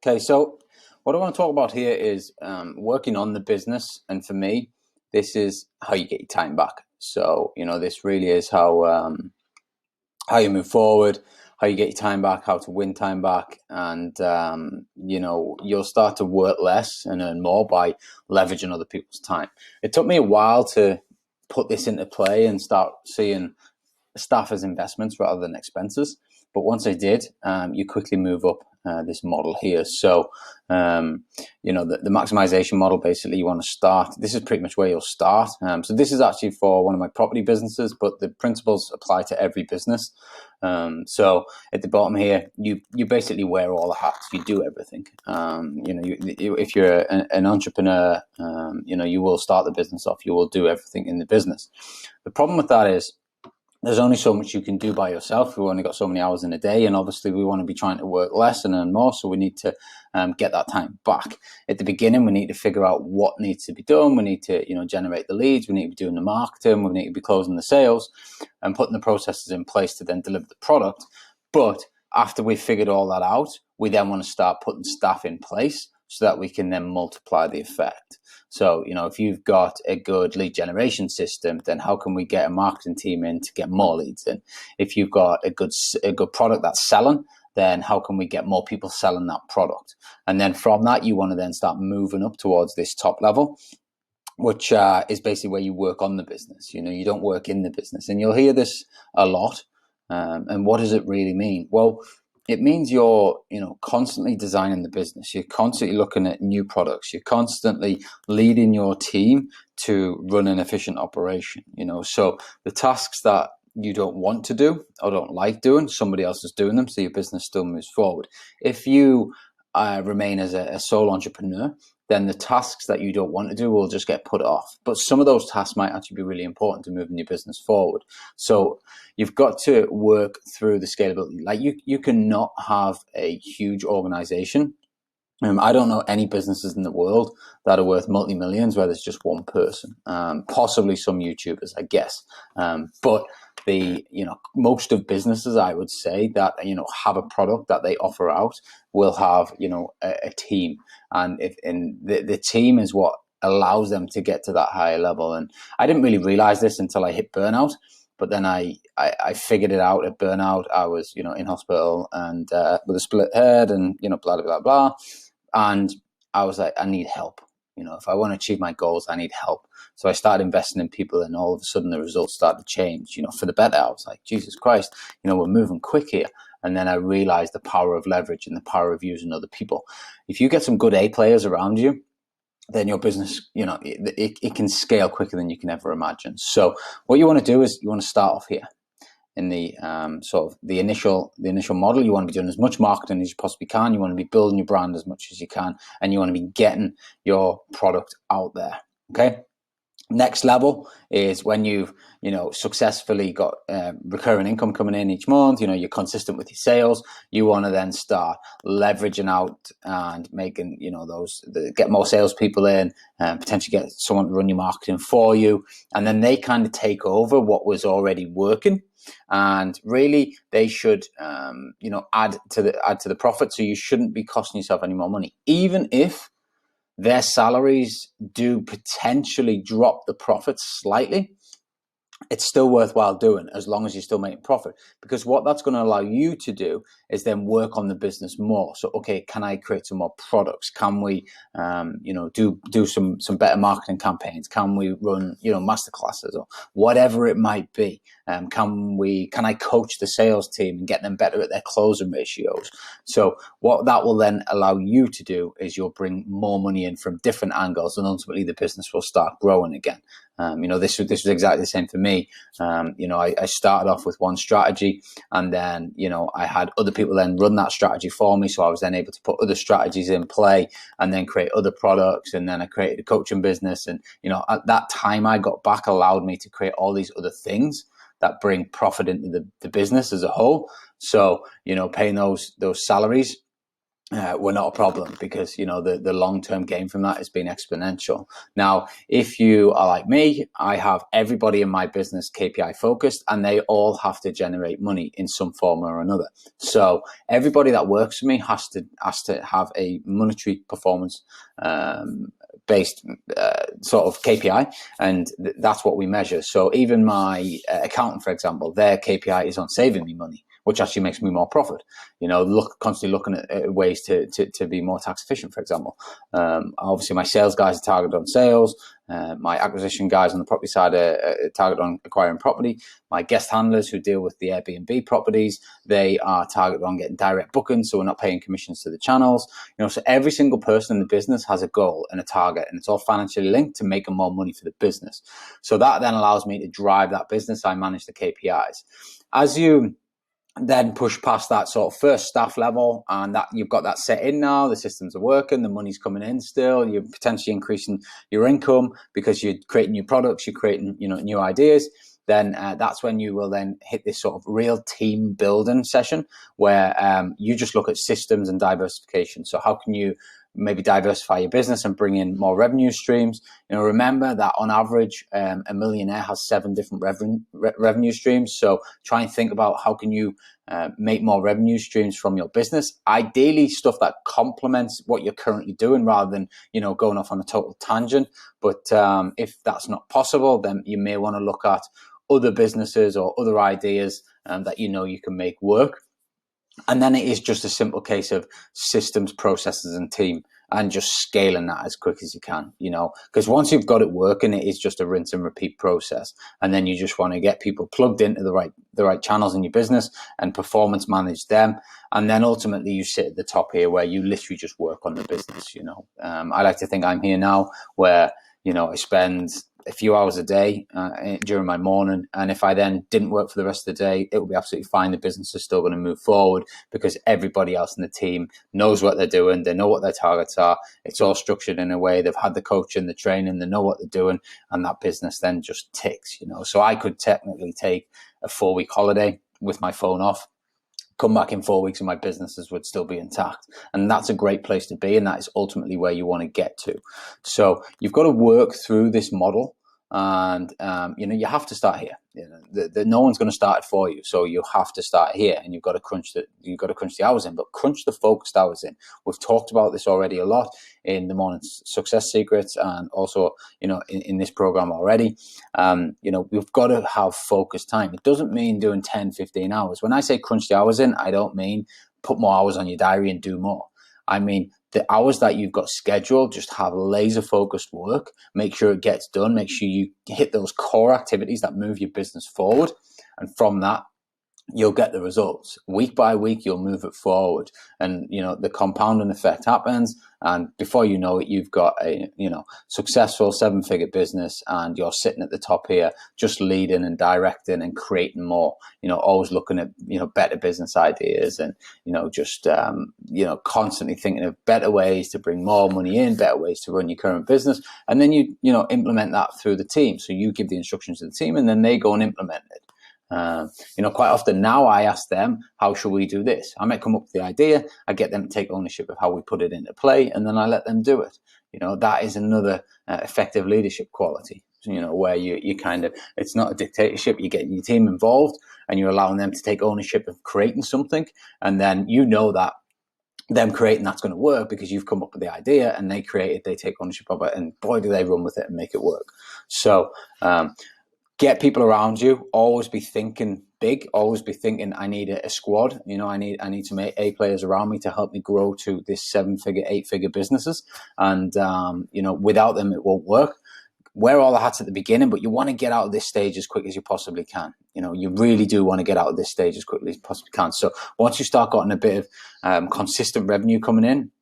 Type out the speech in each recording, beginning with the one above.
Okay, so what I want to talk about here is working on the business, and for me, this is how you get your time back. So this really is how you move forward, how you get your time back, how to win time back, and you'll start to work less and earn more by leveraging other people's time. It took me a while to put this into play and start seeing staff as investments rather than expenses. But once I did, you quickly move up this model here. So, the maximization model, basically you want to start. This is pretty much where you'll start. So this is actually for one of my property businesses, but the principles apply to every business. So at the bottom here, you basically wear all the hats. You do everything. If you're an entrepreneur, you will start the business off. You will do everything in the business. The problem with that is, there's only so much you can do by yourself. We've only got so many hours in a day, and obviously we want to be trying to work less and earn more, so we need to get that time back. At the beginning, we need to figure out what needs to be done. We need to generate the leads. We need to be doing the marketing. We need to be closing the sales and putting the processes in place to then deliver the product. But after we've figured all that out, we then want to start putting staff in place so that we can then multiply the effect. So, if you've got a good lead generation system, then how can we get a marketing team in to get more leads in? If you've got a good product that's selling, then how can we get more people selling that product? And then from that, you want to then start moving up towards this top level, which is basically where you work on the business. You don't work in the business. And you'll hear this a lot. And what does it really mean? Well, it means you're, constantly designing the business. You're constantly looking at new products. You're constantly leading your team to run an efficient operation. So the tasks that you don't want to do or don't like doing, somebody else is doing them, so your business still moves forward. If you remain as a sole entrepreneur, then the tasks that you don't want to do will just get put off. But some of those tasks might actually be really important to moving your business forward. So you've got to work through the scalability. Like you cannot have a huge organization. I don't know any businesses in the world that are worth multi-millions where there's just one person. Possibly some YouTubers, I guess. But most of businesses, I would say, that have a product that they offer out will have a team, and the team is what allows them to get to that higher level. And I didn't really realize this until I hit burnout. But then I figured it out at burnout. I was in hospital and with a split head and blah blah blah blah. And I was like, I need help. If I want to achieve my goals, I need help. So I started investing in people, and all of a sudden the results started to change, for the better. I was like, Jesus Christ, we're moving quick here. And then I realized the power of leverage and the power of using other people. If you get some good A players around you, then your business, it can scale quicker than you can ever imagine. So what you want to do is you want to start off here in the sort of the initial model. You want to be doing as much marketing as you possibly can. You want to be building your brand as much as you can, and you want to be getting your product out there. Okay. Next level is when you've successfully got recurring income coming in each month. You're consistent with your sales. You want to then start leveraging out and making get more salespeople in, and potentially get someone to run your marketing for you, and then they kind of take over what was already working. And really, they should add to the profit. So you shouldn't be costing yourself any more money, even if their salaries do potentially drop the profits slightly. It's still worthwhile doing as long as you're still making profit, because what that's going to allow you to do is then work on the business more. So, okay, can I create some more products? Can we, do some better marketing campaigns? Can we run, masterclasses or whatever it might be? Can I coach the sales team and get them better at their closing ratios? So what that will then allow you to do is you'll bring more money in from different angles, and ultimately the business will start growing again. This was exactly the same for me. I started off with one strategy, and then, I had other people then run that strategy for me. So I was then able to put other strategies in play and then create other products. And then I created a coaching business. And, at that time I got back allowed me to create all these other things that bring profit into the business as a whole. So, paying those salaries were not a problem, because the long-term gain from that has been exponential. Now, if you are like me, I have everybody in my business KPI focused, and they all have to generate money in some form or another. So everybody that works for me has to have a monetary performance based sort of KPI, and that's what we measure. So even my accountant, for example, their KPI is on saving me money, which actually makes me more profit. Constantly looking at ways to be more tax efficient, for example. Obviously, my sales guys are targeted on sales. My acquisition guys on the property side are targeted on acquiring property. My guest handlers who deal with the Airbnb properties, they are targeted on getting direct bookings, so we're not paying commissions to the channels. So every single person in the business has a goal and a target, and it's all financially linked to making more money for the business. So that then allows me to drive that business. I manage the KPIs. As you then push past that sort of first staff level, and that you've got that set in now, the systems are working, the money's coming in still, you're potentially increasing your income because you're creating new products, you're creating new ideas, then that's when you will then hit this sort of real team building session where you just look at systems and diversification. So how can you maybe diversify your business and bring in more revenue streams? Remember that on average, a millionaire has 7 different revenue streams. So try and think about how can you make more revenue streams from your business. Ideally, stuff that complements what you're currently doing rather than, going off on a total tangent. But if that's not possible, then you may want to look at other businesses or other ideas that you can make work. And then it is just a simple case of systems, processes, and team, and just scaling that as quick as you can, because once you've got it working, it is just a rinse and repeat process. And then you just want to get people plugged into the right channels in your business and performance manage them. And then ultimately you sit at the top here where you literally just work on the business. I like to think I'm here now where, I spend a few hours a day during my morning. And if I then didn't work for the rest of the day, it will be absolutely fine. The business is still going to move forward because everybody else in the team knows what they're doing. They know what their targets are. It's all structured in a way. They've had the coaching, the training, they know what they're doing. And that business then just ticks, So I could technically take a 4-week holiday with my phone off, come back in 4 weeks and my businesses would still be intact. And that's a great place to be. And that is ultimately where you want to get to. So you've got to work through this model. And you have to start here. No one's going to start it for you, so you have to start here, and you've got to crunch the hours in, but crunch the focused hours in. We've talked about this already a lot in the Morning Success Secrets, and also in this program already. We've got to have focused time. It doesn't mean doing 10-15 hours. When I say crunch the hours in, I don't mean put more hours on your diary and do more. I mean, the hours that you've got scheduled, just have laser focused work, make sure it gets done, make sure you hit those core activities that move your business forward. And from that, you'll get the results. Week by week, you'll move it forward. And, the compounding effect happens. And before you know it, you've got a, successful 7-figure business, and you're sitting at the top here, just leading and directing and creating more, always looking at, better business ideas, and, just, constantly thinking of better ways to bring more money in, better ways to run your current business. And then you implement that through the team. So you give the instructions to the team, and then they go and implement it. Quite often now I ask them, how should we do this? I might come up with the idea, I get them to take ownership of how we put it into play, and then I let them do it. That is another effective leadership quality, where you kind of, it's not a dictatorship, you're getting your team involved and you're allowing them to take ownership of creating something, and then that them creating that's going to work because you've come up with the idea, and they create it, they take ownership of it, and boy, do they run with it and make it work. So get people around you. Always be thinking big. Always be thinking, I need a squad. I need some A players around me to help me grow to this 7-figure, 8-figure businesses. And without them, it won't work. Wear all the hats at the beginning, but you want to get out of this stage as quick as you possibly can. You really do want to get out of this stage as quickly as you possibly can. So once you start getting a bit of consistent revenue coming in,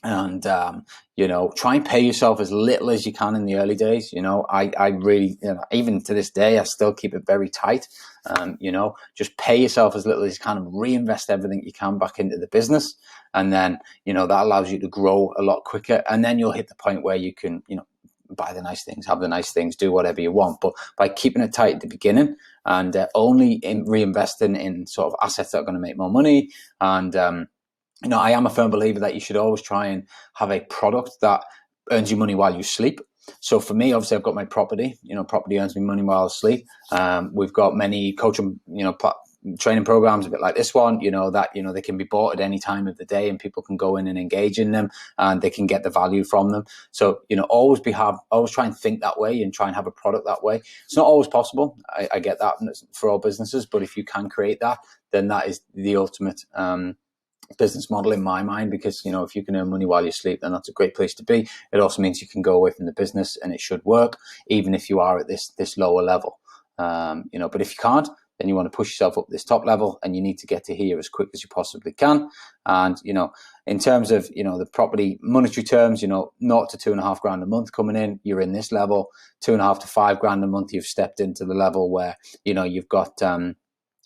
and try and pay yourself as little as you can in the early days. I really, even to this day, I still keep it very tight. Just pay yourself as little as you can and reinvest everything you can back into the business, and then that allows you to grow a lot quicker. And then you'll hit the point where you can buy the nice things, have the nice things, do whatever you want. But by keeping it tight at the beginning, and only reinvesting in sort of assets that are going to make more money, and I am a firm believer that you should always try and have a product that earns you money while you sleep. So for me, obviously, I've got my property. Property earns me money while I sleep. We've got many coaching, training programs a bit like this one. They can be bought at any time of the day, and people can go in and engage in them, and they can get the value from them. So always try and think that way and try and have a product that way. It's not always possible. I get that for all businesses, but if you can create that, then that is the ultimate business model in my mind, because if you can earn money while you sleep, then that's a great place to be. It also means you can go away from the business and it should work, even if you are at this lower level. But if you can't, then you want to push yourself up this top level, and you need to get to here as quick as you possibly can. And in terms of the property monetary terms, 0 to 2.5 grand a month coming in, you're in this level. 2.5 to 5 grand a month, you've stepped into the level where you've got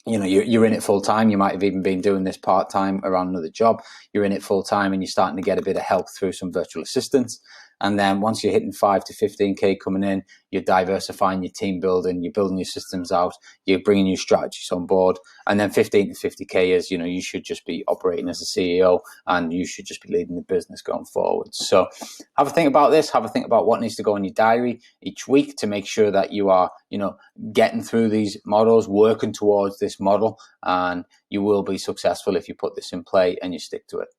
you're in it full time. You might have even been doing this part time around another job. You're in it full time, and you're starting to get a bit of help through some virtual assistants. And then once you're hitting 5 to 15K coming in, you're diversifying your team building, you're building your systems out, you're bringing new strategies on board. And then 15 to 50K is, you should just be operating as a CEO, and you should just be leading the business going forward. So have a think about this. Have a think about what needs to go in your diary each week to make sure that you are, getting through these models, working towards this model, and you will be successful if you put this in play and you stick to it.